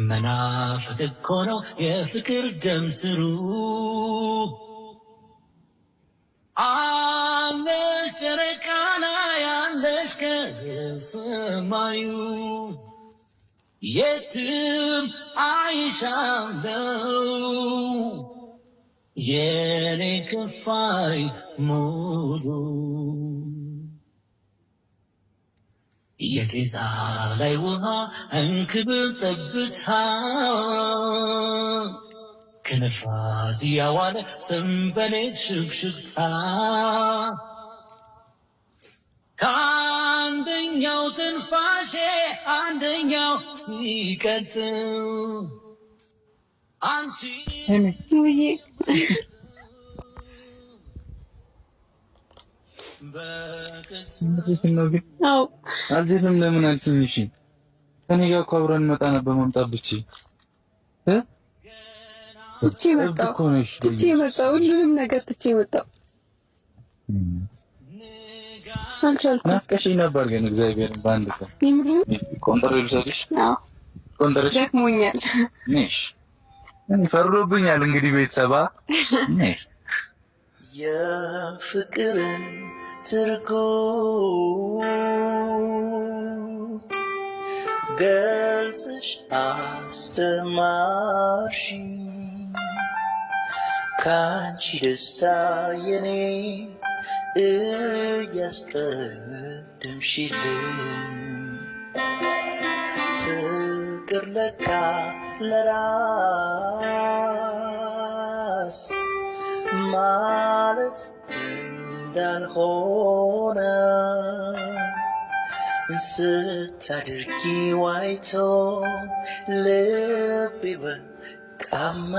መናፍቅ እኮ ነው የፍቅር ደም ስሩ አለሽ ጨረቃ ላይ ያለሽ ከሰማዩ የትም አይሻለው የኔ ክፋይ ሙሉ የጤዛ ላይ ውሃ እንክብል ጠብታ ከነፋስ ያዋለ ሰንበሌጥ ሽብሽብታ ከአንደኛው ትንፋሼ አንደኛው ሲቀጥል አንቺ አልዚህም ለምን አልስኝሽ? ከኔ ጋር እኮ አብረን መጣ ነበር መምጣት ብቻ ትቼ መጣሁ ሁሉንም ነገር ትቼ መጣሁ። አልቻልኩም። ናፍቀሽኝ ነበር ግን እግዚአብሔርን በአንድ ቀን ቆንጠር ልሰጥሽ። አዎ ቆንጠርሽ ደክሞኛል። ነሽ እኔ ፈርዶብኛል። እንግዲህ ቤተሰባ ነሽ የፍቅርን ትርጉም ገልጽሽ አስተማርሽኝ ካንቺ ደስታ የኔ እያስቀደምሽልኝ ፍቅር ለካ ለራስ ማለት እንዳልሆነ ስታደርጊ ዋይቶ ልቤ በቃማ